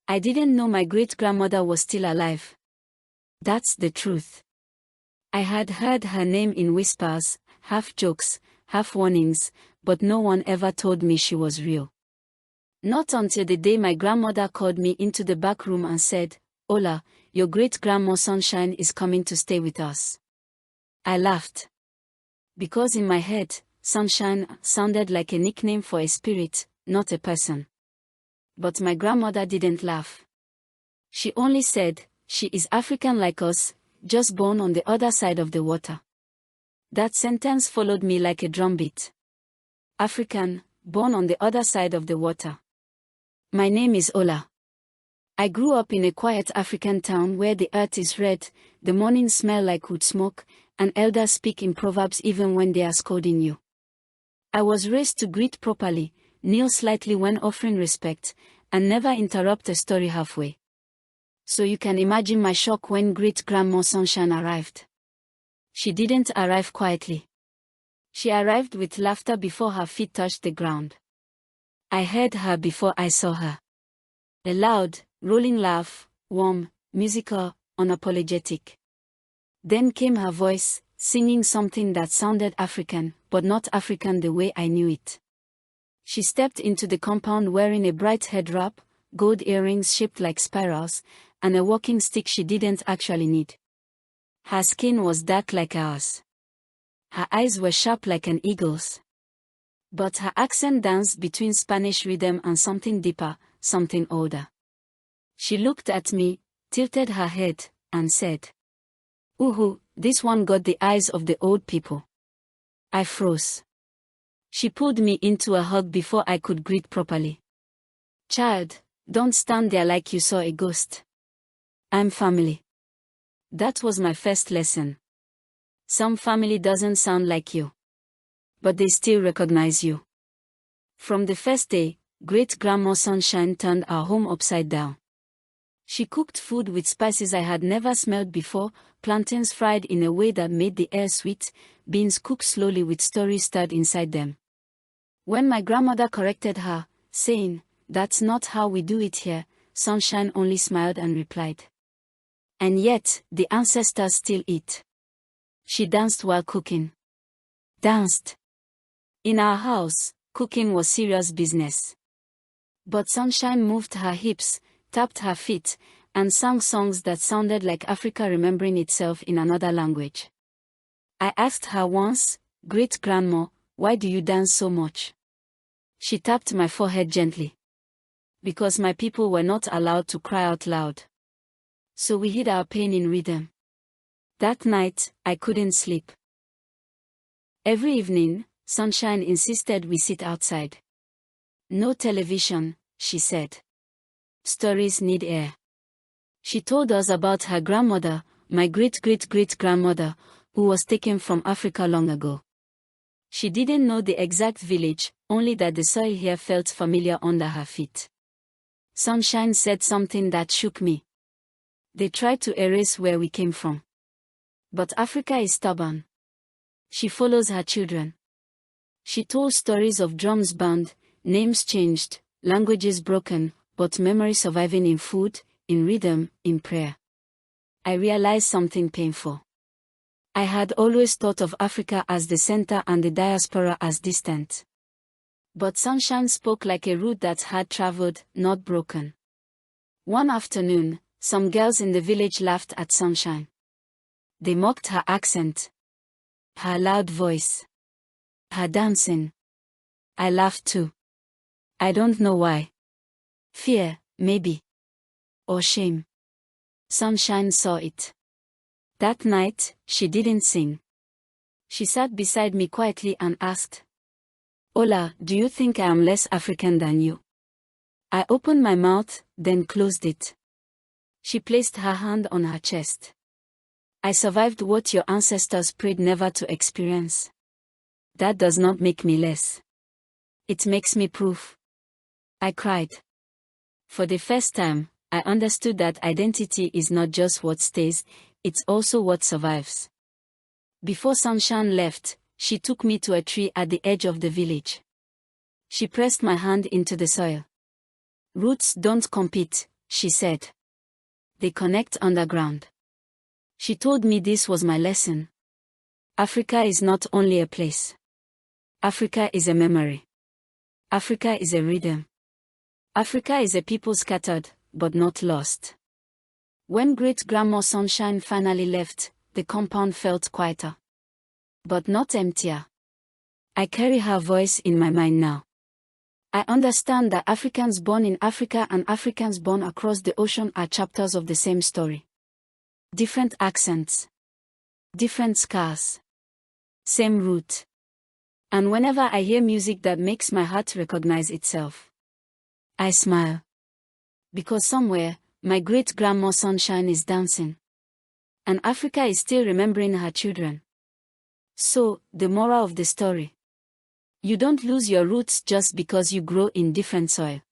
I didn't know my great-grandmother was still alive. That's the truth. I had heard her name in whispers, half jokes, half warnings, but no one ever told me she was real. Not until the day my grandmother called me into the back room and said, "Ola, your great-grandma Sunshine is coming to stay with us." I laughed. Because in my head, Sunshine sounded like a nickname for a spirit, not a person. But my grandmother didn't laugh. She only said, "She is African like us, just born on the other side of the water." That sentence followed me like a drumbeat. African, born on the other side of the water. My name is Ola. I grew up in a quiet African town where the earth is red, the mornings smell like wood smoke, and elders speak in proverbs even when they are scolding you. I was raised to greet properly, kneel slightly when offering respect, and never interrupt a story halfway. So you can imagine my shock when great-grandma Sunshine arrived. She didn't arrive quietly. She arrived with laughter before her feet touched the ground. I heard her before I saw her. A loud, rolling laugh, warm, musical, unapologetic. Then came her voice, singing something that sounded African, but not African the way I knew it. She stepped into the compound wearing a bright head wrap, gold earrings shaped like spirals, and a walking stick she didn't actually need. Her skin was dark like ours. Her eyes were sharp like an eagle's. But her accent danced between Spanish rhythm and something deeper, something older. She looked at me, tilted her head, and said, "Uhu, this one got the eyes of the old people." I froze. She pulled me into a hug before I could greet properly. "Child, don't stand there like you saw a ghost. I'm family." That was my first lesson. Some family doesn't sound like you, but they still recognize you. From the first day, great-grandma Sunshine turned our home upside down. She cooked food with spices I had never smelled before, plantains fried in a way that made the air sweet, beans cooked slowly with stories stirred inside them. When my grandmother corrected her, saying, "That's not how we do it here," Sunshine only smiled and replied, "And yet, the ancestors still eat." She danced while cooking. Danced. In our house, cooking was serious business. But Sunshine moved her hips, tapped her feet, and sang songs that sounded like Africa remembering itself in another language. I asked her once, "Great-grandma, why do you dance so much?" She tapped my forehead gently. Because my people were not allowed to cry out loud. So we hid our pain in rhythm. That night, I couldn't sleep. Every evening, Sunshine insisted we sit outside. "No television," she said. "Stories need air." She told us about her grandmother, my great-great-great-grandmother, who was taken from Africa long ago. She didn't know the exact village, only that the soil here felt familiar under her feet. Sunshine said something that shook me. "They tried to erase where we came from. But Africa is stubborn. She follows her children." She told stories of drums burned, names changed, languages broken, but memory surviving in food, in rhythm, in prayer. I realized something painful. I had always thought of Africa as the center and the diaspora as distant. But Sunshine spoke like a root that had traveled, not broken. One afternoon, some girls in the village laughed at Sunshine. They mocked her accent, her loud voice, her dancing. I laughed too. I don't know why. Fear, maybe. Or shame. Sunshine saw it. That night, she didn't sing. She sat beside me quietly and asked, "Ola, do you think I am less African than you?" I opened my mouth, then closed it. She placed her hand on her chest. "I survived what your ancestors prayed never to experience. That does not make me less. It makes me proof." I cried. For the first time, I understood that identity is not just what stays, it's also what survives. Before Sunshine left, she took me to a tree at the edge of the village. She pressed my hand into the soil. "Roots don't compete, she said. They connect underground. She told me this was my lesson. Africa is not only a place. Africa is a memory. Africa is a rhythm. Africa is a people scattered, but not lost. When Great-Grandma Sunshine finally left, the compound felt quieter. But not emptier. I carry her voice in my mind now. I understand that Africans born in Africa and Africans born across the ocean are chapters of the same story. Different accents. Different scars. Same root. And whenever I hear music that makes my heart recognize itself, I smile. Because somewhere, my great-grandma Sunshine is dancing. And Africa is still remembering her children. So, the moral of the story. You don't lose your roots just because you grow in different soil.